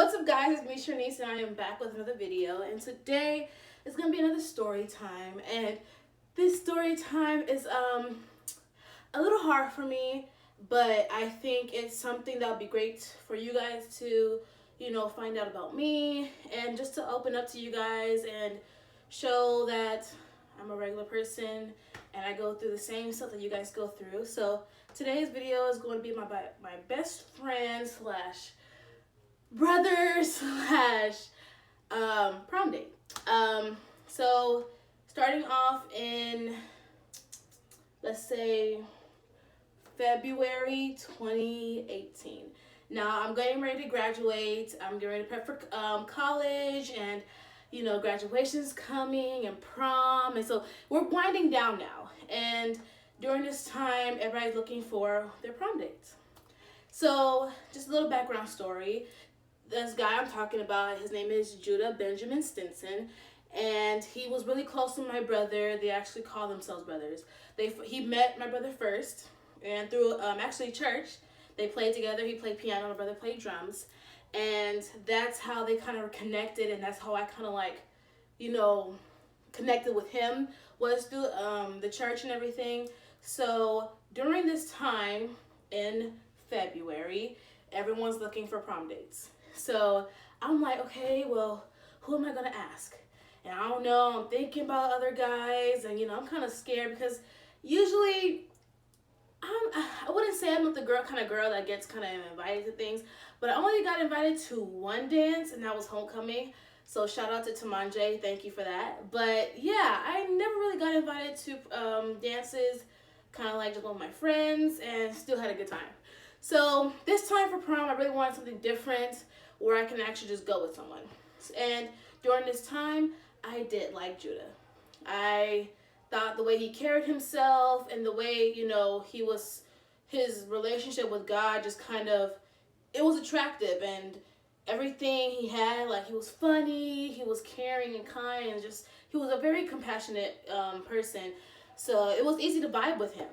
What's up, guys? It's me, Shanice, and I am back with another video. And today is gonna be another story time. And this story time is a little hard for me, but I think it's something that'll be great for you guys to, find out about me and just to open up to you guys and show that I'm a regular person and I go through the same stuff that you guys go through. So today's video is going to be my best friend slash brother slash prom date. So starting off in, let's say, February 2018. Now I'm getting ready to graduate. I'm getting ready to prep for college, and graduation's coming and prom, and so we're winding down now. And during this time, everybody's looking for their prom dates. So just a little background story. This guy I'm talking about, his name is Judah Benjamin Stinson, and he was really close to my brother. They actually call themselves brothers. He met my brother first, and through actually church, they played together. He played piano, my brother played drums, and that's how they kind of connected, and that's how I kind of connected with him, was through the church and everything. So during this time in February, everyone's looking for prom dates. So I'm like, okay, well, who am I gonna ask? And I don't know, I'm thinking about other guys, and I'm kind of scared because usually I wouldn't say I'm not the kind of girl that gets kind of invited to things, but I only got invited to one dance, and that was homecoming. So shout out to Tamanje, thank you for that. But yeah, I never really got invited to dances, kind of like just with my friends, and still had a good time. So this time for prom, I really wanted something different where I can actually just go with someone. And during this time, I did like Judah. I thought the way he carried himself and the way, his relationship with God just it was attractive, and everything he had, like, he was funny, he was caring and kind, and he was a very compassionate person. So it was easy to vibe with him.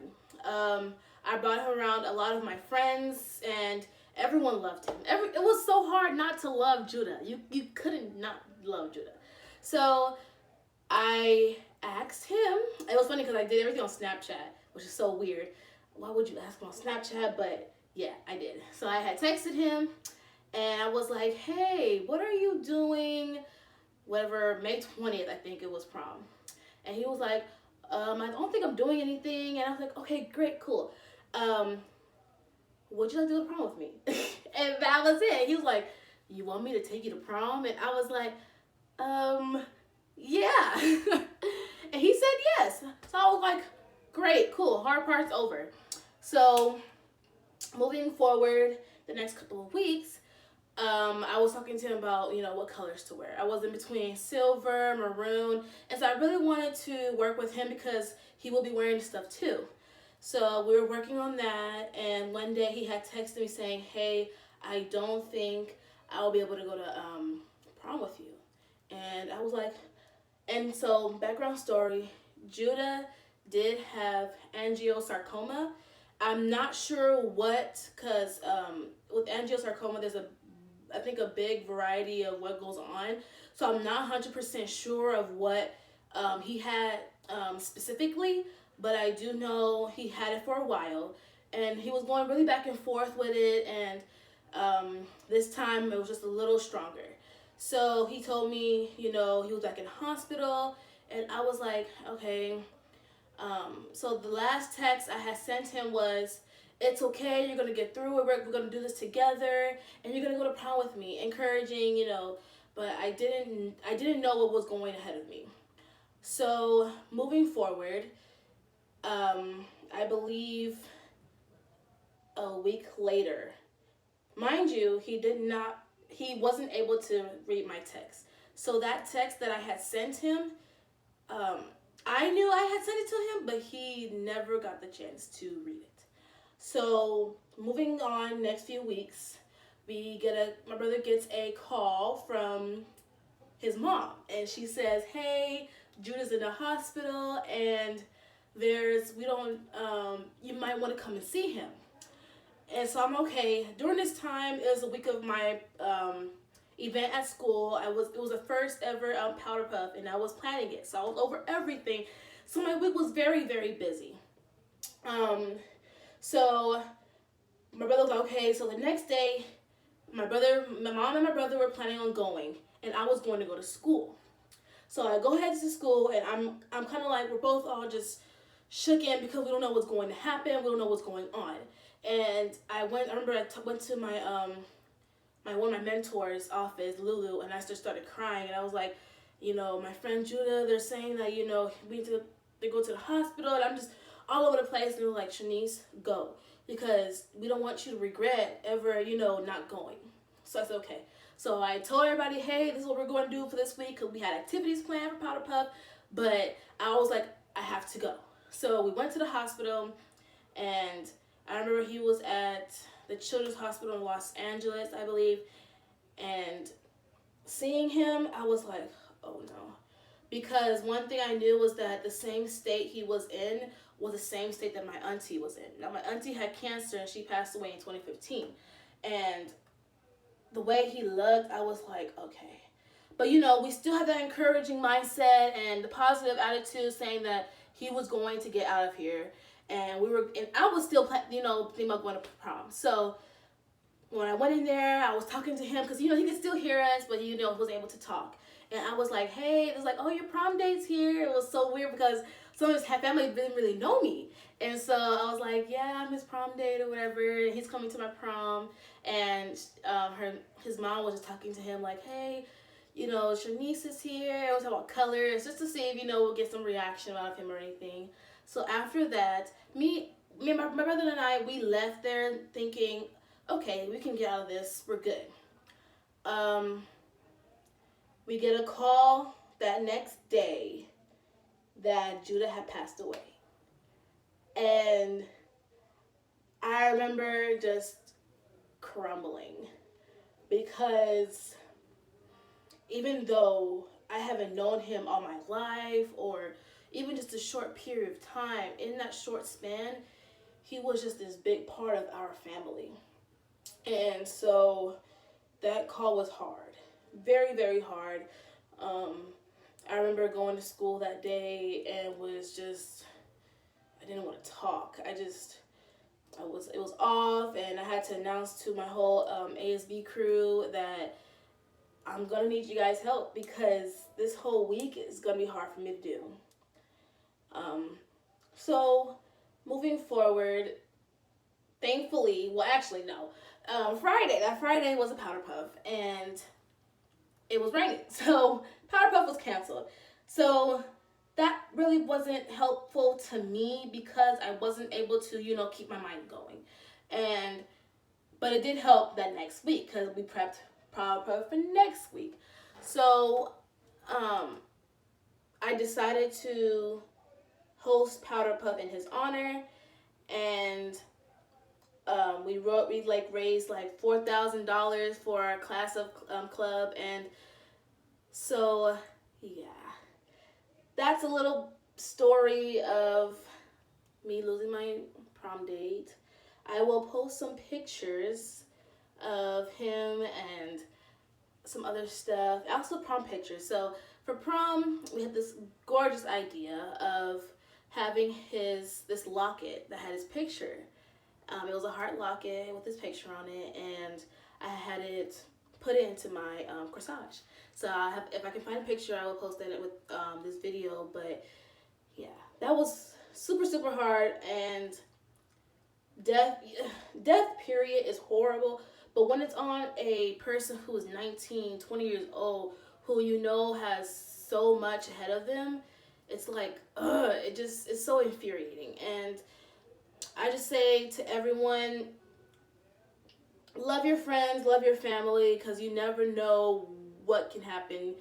I brought him around a lot of my friends, and everyone loved him. It was so hard not to love Judah. You couldn't not love Judah. So I asked him. It was funny because I did everything on Snapchat, which is so weird. Why would you ask him on Snapchat? But yeah, I did. So I had texted him, and I was like, hey, what are you doing? Whatever, May 20th, I think it was prom. And he was like, I don't think I'm doing anything. And I was like, okay, great, cool. Would you like to go to prom with me? And that was it. He was like, you want me to take you to prom? And I was like, yeah. And he said yes. So I was like, great, cool, hard part's over. So moving forward the next couple of weeks, I was talking to him about, what colors to wear. I was in between silver, maroon, and so I really wanted to work with him because he will be wearing stuff too. So we were working on that, and one day he had texted me saying, hey, I don't think I'll be able to go to prom with you. And I was like, and so background story, Judah did have Angiosarcoma. I'm not sure what, because with Angiosarcoma, there's I think a big variety of what goes on. So I'm not 100% sure of what he had specifically, but I do know he had it for a while, and he was going really back and forth with it, and this time it was just a little stronger. So he told me, he was back in the hospital, and I was like, okay. So the last text I had sent him was, it's okay, you're going to get through it, we're going to do this together, and you're going to go to prom with me, encouraging, but I didn't know what was going ahead of me. So moving forward, I believe a week later, mind you, he wasn't able to read my text. So that text that I had sent him, I knew I had sent it to him, but he never got the chance to read it. So moving on, next few weeks, my brother gets a call from his mom, and she says, hey, Judah's in the hospital, and you might want to come and see him. And so I'm okay. During this time, it was a week of my event at school. It was the first ever Powderpuff, and I was planning it, so I was over everything. So my week was very, very busy. So my brother was like, okay. So the next day, my mom, and my brother were planning on going, and I was going to go to school. So I go ahead to school, and I'm kind of like, we're both all just shook in because we don't know what's going to happen. We don't know what's going on. And I remember I went to my one of my mentors' office, Lulu, and I just started crying. And I was like, my friend Judah, they're saying that, we need to they go to the hospital, and I'm just all over the place. And they're like, Shanice, go, because we don't want you to regret ever, not going. So I said, okay. So I told everybody, hey, this is what we're going to do for this week, because we had activities planned for Powderpuff, but I was like, I have to go. So we went to the hospital, and I remember he was at the Children's Hospital in Los Angeles, I believe, and seeing him, I was like, oh no. Because one thing I knew was that the same state he was in was the same state that my auntie was in. Now, my auntie had cancer, and she passed away in 2015. And the way he looked, I was like, okay. But, we still had that encouraging mindset and the positive attitude saying that he was going to get out of here. And I was still, thinking about going to prom. So when I went in there, I was talking to him because, he could still hear us, but, wasn't able to talk. And I was like, hey, it was like, oh, your prom date's here. It was so weird because some of his family didn't really know me. And so I was like, yeah, I'm his prom date or whatever. And he's coming to my prom. And his mom was just talking to him like, hey, Shanice is here. I was talking about colors just to see if, we'll get some reaction out of him or anything. So after that, me and my brother and I, we left there thinking, okay, we can get out of this. We're good. We get a call that next day that Judah had passed away. And I remember just crumbling because even though I haven't known him all my life or even just a short period of time, in that short span, he was just this big part of our family. And so that call was hard. Very, very hard. I remember going to school that day and I didn't want to talk. It was off, and I had to announce to my whole ASB crew that I'm going to need you guys' help because this whole week is going to be hard for me to do. So moving forward, thankfully, well, actually, no. That Friday was a Powderpuff, and it was raining, so Powderpuff was canceled. So that really wasn't helpful to me because I wasn't able to, keep my mind going. But it did help that next week because we prepped Powderpuff for next week. So I decided to host Powderpuff in his honor, and we raised like $4,000 for our class of club, and so yeah, that's a little story of me losing my prom date. I will post some pictures of him and some other stuff, also prom pictures. So for prom, we had this gorgeous idea of having this locket that had his picture. It was a heart locket with his picture on it, and I had put it into my corsage. So if I can find a picture, I will post it with this video. But yeah, that was super, super hard, and death period is horrible. But when it's on a person who is 19, 20 years old, who has so much ahead of them, it's like, it's so infuriating. And I just say to everyone, love your friends, love your family, because you never know what can happen.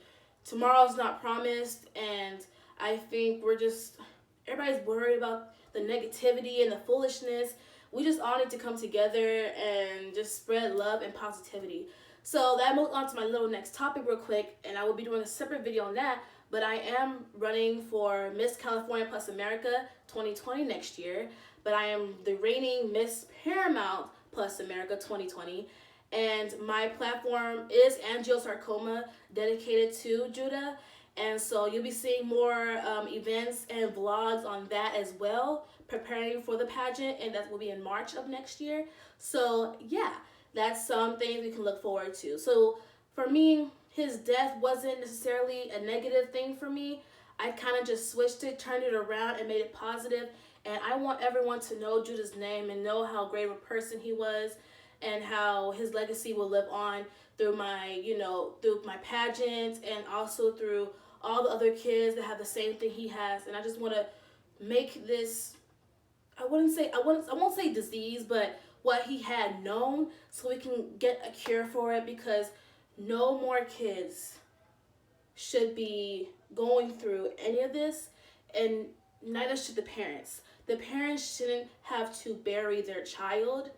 Tomorrow's not promised, and I think everybody's worried about the negativity and the foolishness. We just all need to come together and just spread love and positivity. So that moves on to my little next topic real quick, and I will be doing a separate video on that. But I am running for Miss California Plus America 2020 next year. But I am the reigning Miss Paramount Plus America 2020. And my platform is Angiosarcoma, dedicated to Judah. And so you'll be seeing more events and vlogs on that as well, preparing for the pageant, and that will be in March of next year. So yeah, that's some things we can look forward to. So for me, his death wasn't necessarily a negative thing for me. I kind of just switched it, turned it around, and made it positive. And I want everyone to know Judah's name and know how great of a person he was, and how his legacy will live on through my, through my pageant, and also through all the other kids that have the same thing he has. And I just want to make this, I won't say disease, but what he had known, so we can get a cure for it, because no more kids should be going through any of this, and neither should the parents. The parents shouldn't have to bury their child.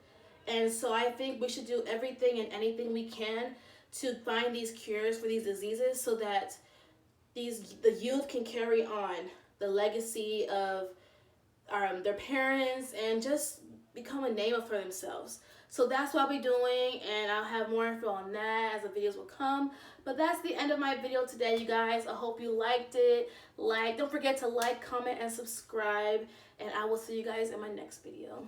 And so I think we should do everything and anything we can to find these cures for these diseases, so that the youth can carry on the legacy of their parents, and just become a name for themselves. So that's what I'll be doing, and I'll have more info on that as the videos will come. But that's the end of my video today, you guys. I hope you liked it. Don't forget to like, comment, and subscribe, and I will see you guys in my next video.